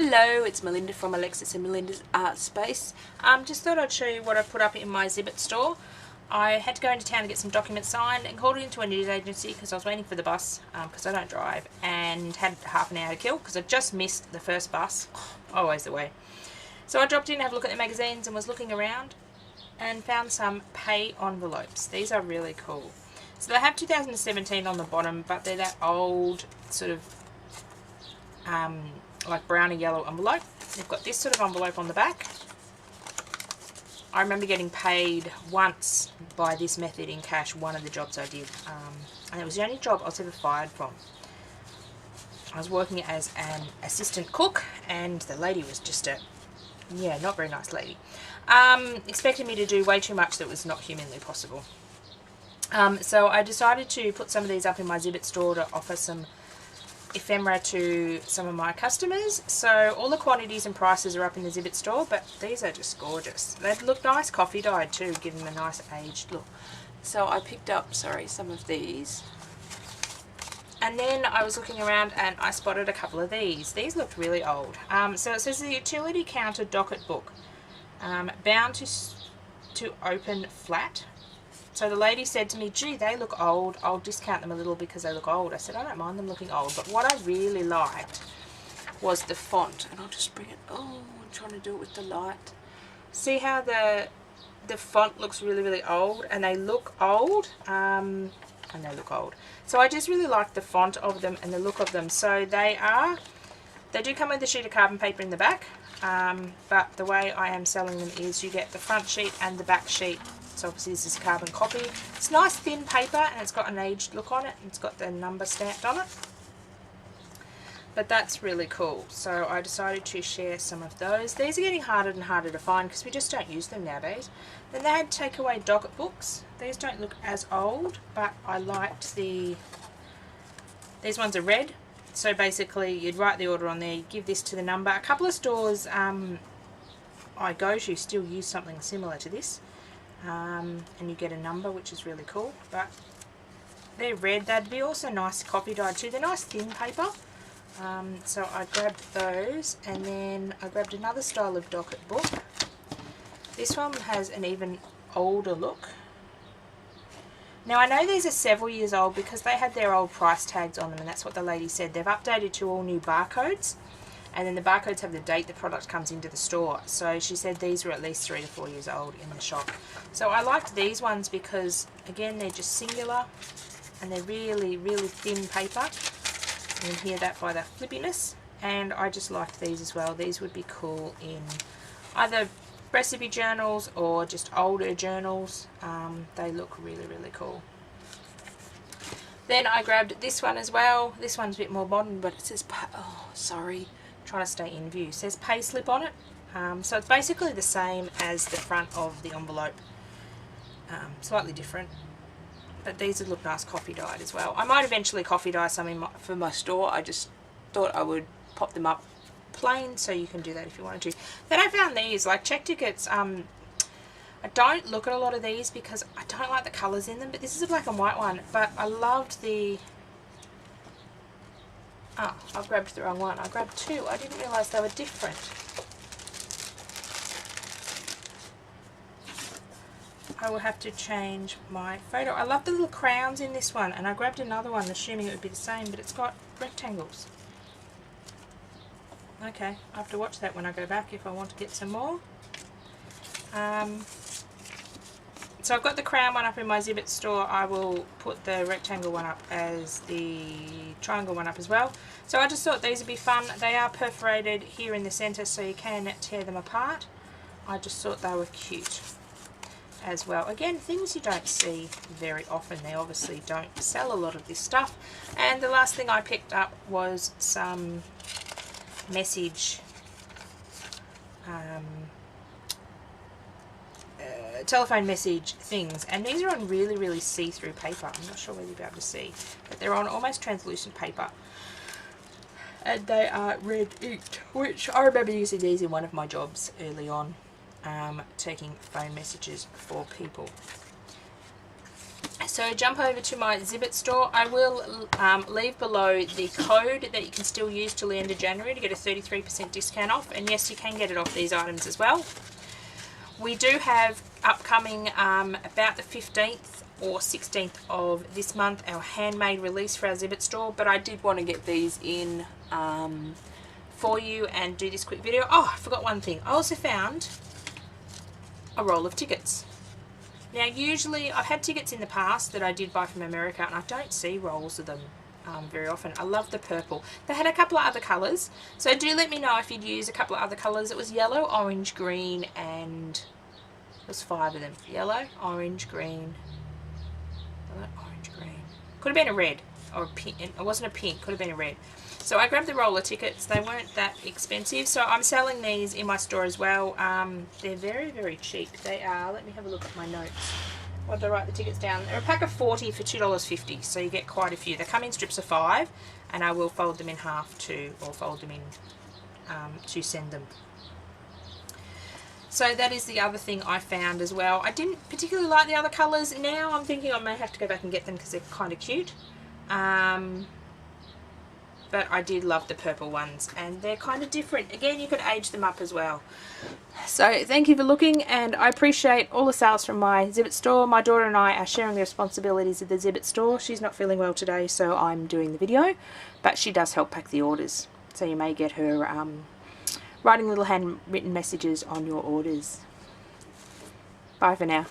Hello, it's Melinda from Alexis and Melinda's Art Space. Just thought I'd show you what I put up in my Zibbet store. I had to go into town to get some documents signed and called into a news agency because I was waiting for the bus because I don't drive, and had half an hour to kill because I just missed the first bus. Always the way. So I dropped in to have a look at the magazines and was looking around and found some pay envelopes. These are really cool. So they have 2017 on the bottom, but they're that old sort of like brown and yellow envelope. They've got this sort of envelope on the back. I remember getting paid once by this method in cash, one of the jobs I did, and it was the only job I was ever fired from. I was working as an assistant cook, and the lady was just a, yeah, not very nice lady. Expected me to do way too much that was not humanly possible. So I decided to put some of these up in my Zibbet store to offer some ephemera to some of my customers. So all the quantities and prices are up in the Zibbet store, but these are just gorgeous. They look nice, coffee dyed too, give them a nice aged look. So I picked up, some of these, and then I was looking around and I spotted a couple of these. These looked really old. So it says the utility counter docket book, bound to open flat. So the lady said to me, gee, they look old, I'll discount them a little because they look old. I said, I don't mind them looking old, but what I really liked was the font. And I'll just bring it, oh, I'm trying to do it with the light. See how the font looks really, really old, and they look old, So I just really like the font of them and the look of them. So they do come with a sheet of carbon paper in the back, but the way I am selling them is you get the front sheet and the back sheet. So obviously this is a carbon copy. It's nice thin paper and it's got an aged look on it, and it's got the number stamped on it. But that's really cool. So I decided to share some of those. These are getting harder and harder to find because we just don't use them nowadays. Then they had takeaway docket books. These don't look as old, but I liked these ones are red. So basically you'd write the order on there, you give this to the number. A couple of stores I go to still use something similar to this. And you get a number, which is really cool, but they're red. They'd be also nice coffee dyed too. They're nice thin paper. So I grabbed those, and then I grabbed another style of docket book. This one has an even older look. Now I know these are several years old because they had their old price tags on them, and that's what the lady said. They've updated to all new barcodes, and then the barcodes have the date the product comes into the store. So she said these were at least 3 to 4 years old in the shop. So I liked these ones because, again, they're just singular and they're really, really thin paper. You can hear that by the flippiness. And I just liked these as well. These would be cool in either recipe journals or just older journals. They look really, really cool. Then I grabbed this one as well. This one's a bit more modern, but it says, oh, sorry. Trying to stay in view. It says pay slip on it, so it's basically the same as the front of the envelope, slightly different, but these would look nice coffee dyed as well. I might eventually coffee dye some for my store. I just thought I would pop them up plain, so you can do that if you wanted to. Then I found these, like check tickets. I don't look at a lot of these because I don't like the colours in them, but this is a black and white one, but I loved the... Oh, I grabbed the wrong one. I grabbed two. I didn't realise they were different. I will have to change my photo. I love the little crowns in this one, and I grabbed another one assuming it would be the same, but it's got rectangles. Okay, I have to watch that when I go back if I want to get some more. So I've got the crown one up in my Zibbet store. I will put the rectangle one up as the triangle one up as well. So I just thought these would be fun. They are perforated here in the centre, so you can tear them apart. I just thought they were cute as well. Again, things you don't see very often. They obviously don't sell a lot of this stuff. And the last thing I picked up was some message telephone message things, and these are on really, really see-through paper. I'm not sure whether you'll be able to see, but they're on almost translucent paper, and they are red inked, which I remember using these in one of my jobs early on, taking phone messages for people. So jump over to my Zibbet store. I will leave below the code that you can still use till the end of January to get a 33% discount off. And yes, you can get it off these items as well. We do have upcoming about the 15th or 16th of this month our handmade release for our Zibbet store. But I did want to get these in for you and do this quick video. Oh, I forgot one thing. I also found a roll of tickets. Now usually I've had tickets in the past that I did buy from America and I don't see rolls of them very often. I love the purple. They had a couple of other colours, so do let me know if you'd use a couple of other colours. It was yellow, orange, green, and there was 5 of them. Yellow, orange, green, could have been a red or a pink. It wasn't a pink, could have been a red. So I grabbed the roller tickets. They weren't that expensive, so I'm selling these in my store as well. They're very, very cheap. They are, let me have a look at my notes. What did I write the tickets down? They're a pack of 40 for $2.50, so you get quite a few. They come in strips of 5, and I will fold them in half or fold them in to send them. So that is the other thing I found as well. I didn't particularly like the other colours. Now I'm thinking I may have to go back and get them because they're kind of cute. But I did love the purple ones and they're kind of different. Again, you could age them up as well. So thank you for looking, and I appreciate all the sales from my Zibbet store. My daughter and I are sharing the responsibilities of the Zibbet store. She's not feeling well today, so I'm doing the video, but she does help pack the orders. So you may get her writing little handwritten messages on your orders. Bye for now.